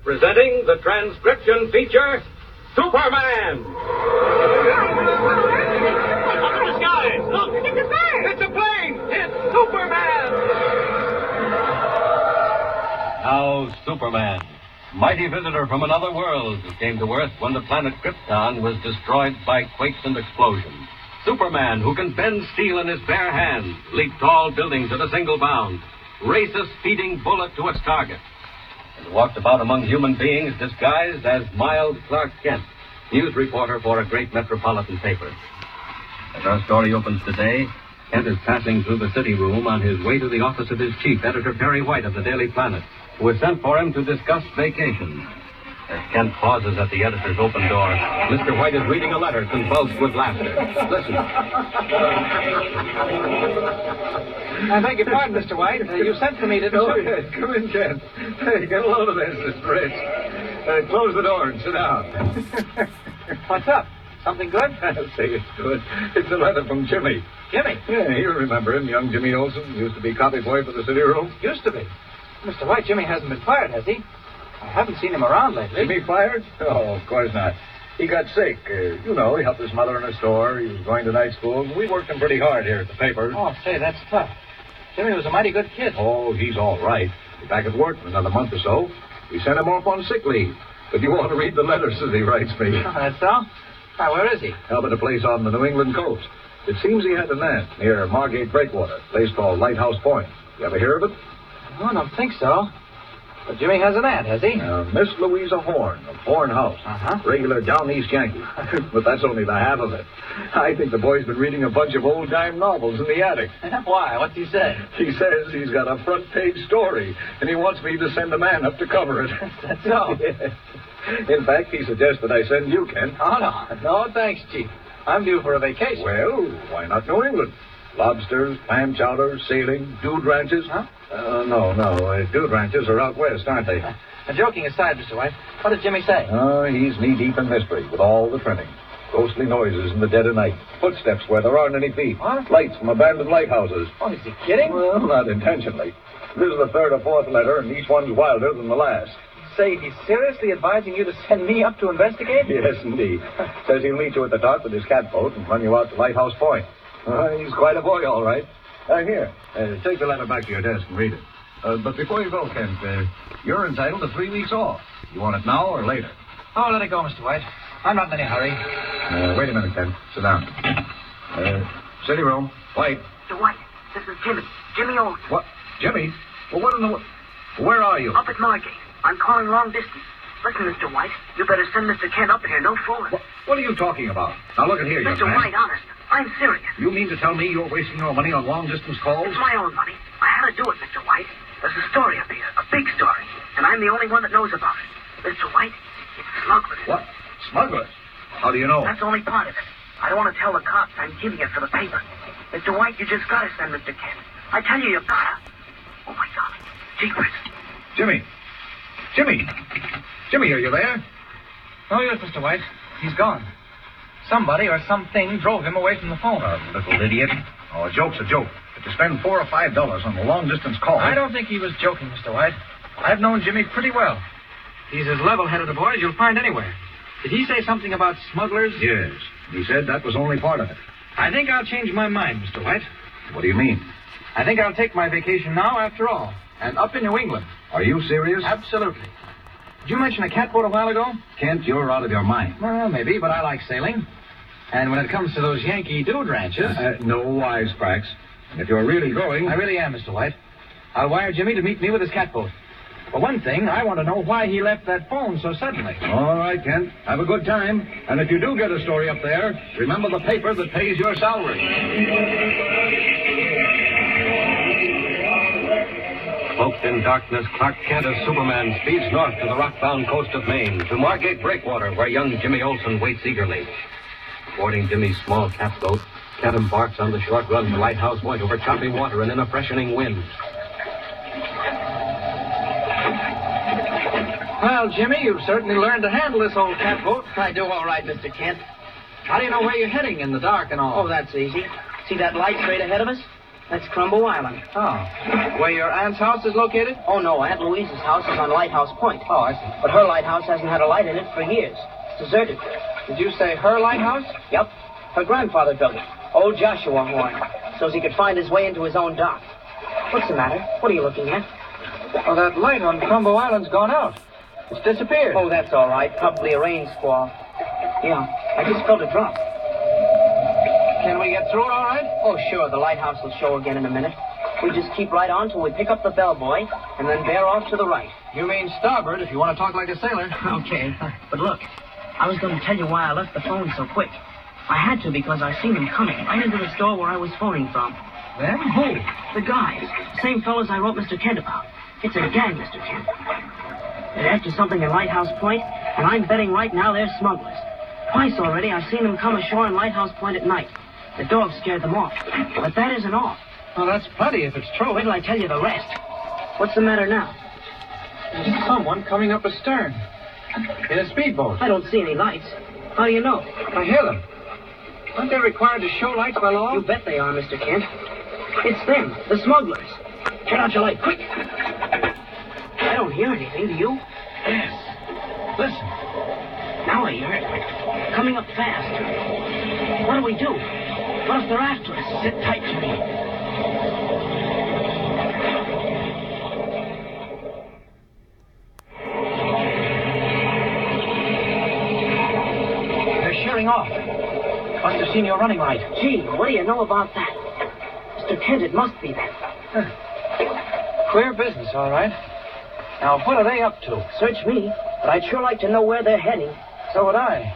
presenting the transcription feature, Superman! Up in the sky! Look! It's a bird! It's a plane! It's Superman! Now, Superman, mighty visitor from another world who came to Earth when the planet Krypton was destroyed by quakes and explosions. Superman, who can bend steel in his bare hands, leap tall buildings at a single bound, race a speeding bullet to its target, and walked about among human beings disguised as mild Clark Kent, news reporter for a great metropolitan paper. As our story opens today, Kent is passing through the city room on his way to the office of his chief, Editor Perry White of the Daily Planet, who has sent for him to discuss vacations. As Kent pauses at the editor's open door, Mr. White is reading a letter convulsed with laughter. Listen. I beg your pardon, Mr. White. You sent for me, didn't you? Oh, yes. Come in, Kent. Hey, get a load of this. It's rich. Close the door and sit down. What's up? Something good? I'll say it's good. It's a letter from Jimmy. Jimmy? Yeah, you remember him, young Jimmy Olsen. Used to be copy boy for the city room. Used to be. Mr. White, Jimmy hasn't been fired, has he? I haven't seen him around lately. Jimmy fired? Oh, of course not. He got sick. He helped his mother in a store. He was going to night school. We worked him pretty hard here at the paper. Oh, say, that's tough. Jimmy was a mighty good kid. Oh, he's all right. He'll be back at work in another month or so. We sent him off on sick leave. But you ought to read the letters that he writes me. Oh, that's so? Why, where is he? Up at a place on the New England coast. It seems he had an aunt near Margate Breakwater, a place called Lighthouse Point. You ever hear of it? Oh, I don't think so. But Jimmy has an aunt, has he? Miss Louisa Horn of Horn House. Regular down east Yankee. But that's only the half of it. I think the boy's been reading a bunch of old-time novels in the attic. Why? What's he say? He says he's got a front-page story, and he wants me to send a man up to cover it. That's so? Yeah. In fact, he suggests that I send you, Ken. Oh, no. No, thanks, Chief. I'm due for a vacation. Well, why not New England? Lobsters, clam chowder, sailing, dude ranches. Huh? No. Dude ranches are out west, aren't they? Joking aside, Mr. White, what did Jimmy say? He's knee-deep in mystery with all the trimming. Ghostly noises in the dead of night. Footsteps where there aren't any feet. What? Lights from abandoned lighthouses. Oh, is he kidding? Well, not intentionally. This is the third or fourth letter, and each one's wilder than the last. Say, he's seriously advising you to send me up to investigate? Yes, indeed. Says he'll meet you at the dock with his catboat and run you out to Lighthouse Point. He's quite a boy, all right. Here, take the letter back to your desk and read it. But before you go, Kent, you're entitled to 3 weeks off. You want it now or later? Oh, let it go, Mr. White. I'm not in any hurry. Wait a minute, Kent. Sit down. City room. White. Mr. White, this is Jimmy. Jimmy Olsen. What? Jimmy? Well, what in the... Where are you? Up at Margate. I'm calling long distance. Listen, Mr. White, you better send Mr. Kent up here, no fooling. What are you talking about? Now, look at here, young Mr. man. White, honest, I'm serious. You mean to tell me you're wasting your money on long-distance calls? It's my own money. I had to do it, Mr. White. There's a story up here, a big story, and I'm the only one that knows about it. Mr. White, it's smugglers. What? Smugglers? How do you know? That's only part of it. I don't want to tell the cops I'm giving it for the paper. Mr. White, you just gotta send Mr. Kent. I tell you, gotta. Oh, my God. Jeepers. Jimmy, are you there? Oh, yes, Mr. White. He's gone. Somebody or something drove him away from the phone. Little idiot. Oh, a joke's a joke. But to spend $4 or $5 on a long-distance call... I don't think he was joking, Mr. White. I've known Jimmy pretty well. He's as level-headed a boy as you'll find anywhere. Did he say something about smugglers? Yes. He said that was only part of it. I think I'll change my mind, Mr. White. What do you mean? I think I'll take my vacation now, after all. And up in New England. Are you serious? Absolutely. Did you mention a catboat a while ago? Kent, you're out of your mind. Well, maybe, but I like sailing. And when it comes to those Yankee dude ranches... no wisecracks. And if you're really going... I really am, Mr. White. I'll wire Jimmy to meet me with his catboat. For one thing, I want to know why he left that phone so suddenly. All right, Kent. Have a good time. And if you do get a story up there, remember the paper that pays your salary. Cloaked in darkness, Clark Kent as Superman speeds north to the rock-bound coast of Maine, to Margate Breakwater, where young Jimmy Olsen waits eagerly. Boarding Jimmy's small catboat, Kent embarks on the short run to Lighthouse Point over choppy water and in a freshening wind. Well, Jimmy, you've certainly learned to handle this old catboat. I do all right, Mr. Kent. How do you know where you're heading in the dark and all? Oh, that's easy. See that light straight ahead of us? That's Crumbo Island. Oh. Where your aunt's house is located? Oh, no, Aunt Louise's house is on Lighthouse Point. Oh, I see. But her lighthouse hasn't had a light in it for years. It's deserted. Did you say her lighthouse? Yep. Her grandfather built it. Old Joshua Horn. So he could find his way into his own dock. What's the matter? What are you looking at? Oh, that light on Crumbo Island's gone out. It's disappeared. Oh, that's all right. Probably a rain squall. Yeah, I just felt a drop. Can we get through it all right? Oh, sure. The lighthouse will show again in a minute. We just keep right on till we pick up the bellboy and then bear off to the right. You mean starboard if you want to talk like a sailor. Okay. But look, I was going to tell you why I left the phone so quick. I had to because I seen them coming right into the store where I was phoning from. Them? Who? The guys. Same fellows I wrote Mr. Kent about. It's a gang, Mr. Kent. They're after something in Lighthouse Point, and I'm betting right now they're smugglers. Twice already I've seen them come ashore in Lighthouse Point at night. The dogs scared them off. But that isn't all. Well, that's plenty if it's true. Wait till I tell you the rest. What's the matter now? There's someone coming up astern. In a speedboat. I don't see any lights. How do you know? I hear them. Aren't they required to show lights by law? You bet they are, Mr. Kent. It's them, the smugglers. Turn out your light, quick. I don't hear anything, do you? Yes. Listen. Now I hear it. Coming up fast. What do we do? What if they're after us? Sit tight, Jimmy. They're shearing off. Must have seen your running light. Gee, what do you know about that? Mr. Kent, it must be them. Queer business, all right. Now, what are they up to? Search me, but I'd sure like to know where they're heading. So would I.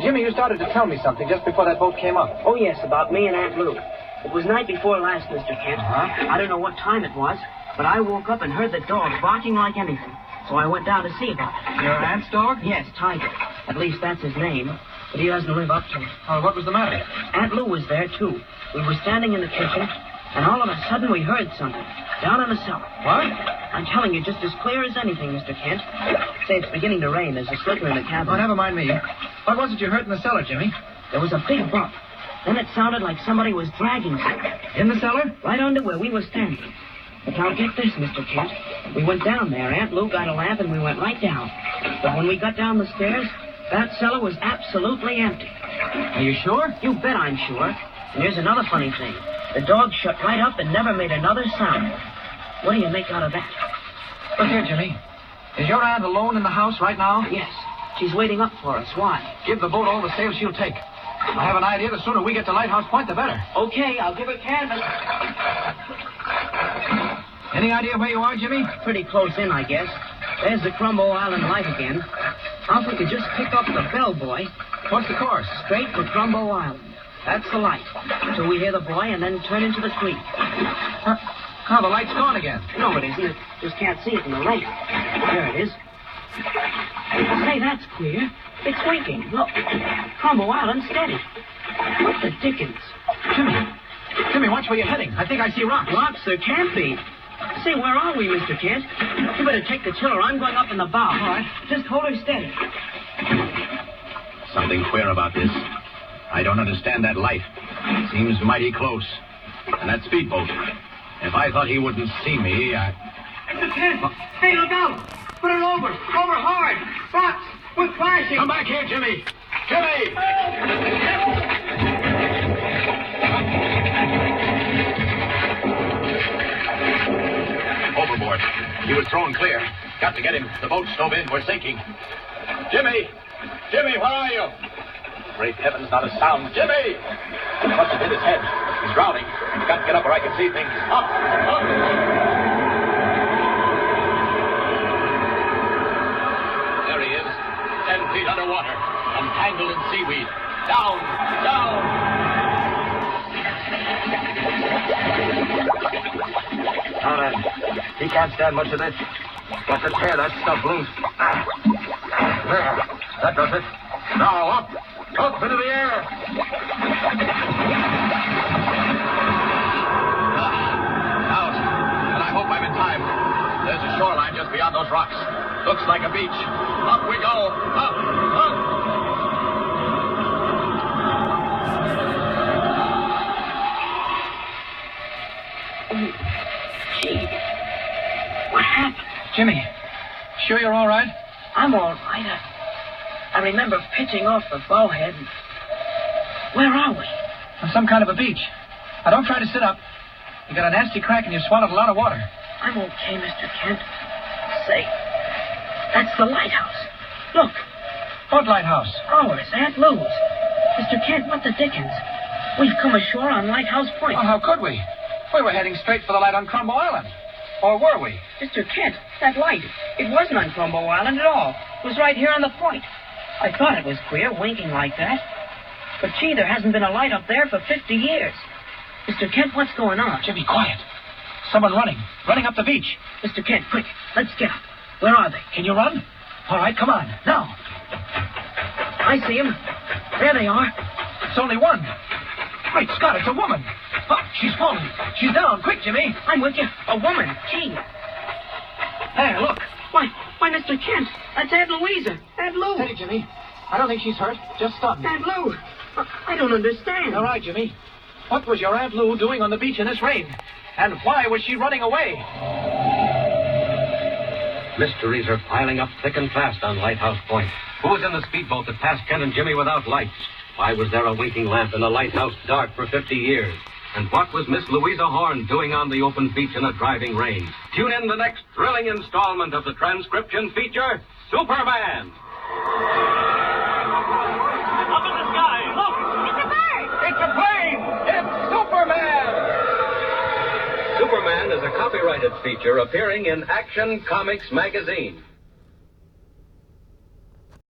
Jimmy, you started to tell me something just before that boat came up. Oh, yes, about me and Aunt Lou. It was night before last, Mr. Kent. Uh-huh. I don't know what time it was, but I woke up and heard the dog barking like anything. So I went down to see about it. Your aunt's dog? Yes, Tiger. At least that's his name. But he doesn't live up to it. Oh, what was the matter? Aunt Lou was there, too. We were standing in the kitchen, and all of a sudden we heard something. Down in the cellar. What? I'm telling you, just as clear as anything, Mr. Kent. Say, it's beginning to rain. There's a slicker in the cabin. Oh, never mind me. What was it you heard in the cellar, Jimmy? There was a big bump. Then it sounded like somebody was dragging something. In the cellar? Right under where we were standing. But now get this, Mr. Kent. We went down there. Aunt Lou got a lamp and we went right down. But when we got down the stairs, that cellar was absolutely empty. Are you sure? You bet I'm sure. And here's another funny thing. The dog shut right up and never made another sound. What do you make out of that? Look here, Jimmy. Is your aunt alone in the house right now? Yes. She's waiting up for us. Why? Give the boat all the sail she'll take. I have an idea the sooner we get to Lighthouse Point, the better. Okay, I'll give her canvas. Any idea where you are, Jimmy? Pretty close in, I guess. There's the Crumbo Island light again. Now if we could just pick up the bellboy. What's the course? Straight for Crumbo Island. That's the light. Till we hear the boy and then turn into the creek. Oh, the light's gone again. No, it isn't. Just can't see it in the rain. There it is. Say, that's queer. It's winking. Look. Crumbo Island steady. What the dickens? Jimmy, watch where you're heading. I think I see rocks. Rocks? There can't be. Say, where are we, Mr. Kent? You better take the tiller. I'm going up in the bow. All right. Just hold her steady. Something queer about this. I don't understand that light. Seems mighty close. And that speedboat. If I thought he wouldn't see me, Mr. Kent! Hey, look out! Put it over! Over hard! Rocks! We're flashing! Come back here, Jimmy! Jimmy! Overboard. He was thrown clear. Got to get him. The boat's stove in. We're sinking. Jimmy! Jimmy, where are you? Great heavens, not a sound. Jimmy! Must have hit his head. He's drowning. You've got to get up where I can see things. Up! Up! There he is. 10 feet underwater. Entangled in seaweed. Down! Down! Now then, he can't stand much of this. Got to tear that stuff loose. There. That does it. Now up. Up into the air. Out. And I hope I'm in time. There's a shoreline just beyond those rocks. Looks like a beach. Up we go. Up. Up. Jimmy, sure you're all right? I'm all right. I remember pitching off the bowhead. Where are we? On some kind of a beach. Now, don't try to sit up. You got a nasty crack and you swallowed a lot of water. I'm okay, Mr. Kent. Say, that's the lighthouse. Look, What lighthouse? ours, Aunt Lou's. Mr. Kent, what the dickens? We've come ashore on Lighthouse Point. Well, how could we? We were heading straight for the light on Crumbo Island. Or were we? Mr. Kent, that light, it wasn't on Crumbo Island at all. It was right here on the point. I thought it was queer, winking like that. But gee, there hasn't been a light up there for 50 years. Mr. Kent, what's going on? Jimmy, quiet. Someone running up the beach. Mr. Kent, quick, let's get up. Where are they? Can you run? All right, come on, now. I see them. There they are. It's only one. Great Scott, it's a woman. Oh, she's falling. She's down. Quick, Jimmy. I'm with you. A woman. Gee. There, look. Why, Mr. Kent, that's Aunt Louisa. Aunt Lou. Steady, Jimmy. I don't think she's hurt. Just stunned. Aunt Lou. I don't understand. All right, Jimmy. What was your Aunt Lou doing on the beach in this rain? And why was she running away? Mysteries are piling up thick and fast on Lighthouse Point. Who was in the speedboat that passed Ken and Jimmy without lights? Why was there a winking lamp in the lighthouse dark for 50 years? And what was Miss Louisa Horn doing on the open beach in a driving rain? Tune in the next thrilling installment of the transcription feature, Superman. Up in the sky, look! It's a bird! It's a plane! It's Superman! Superman is a copyrighted feature appearing in Action Comics magazine.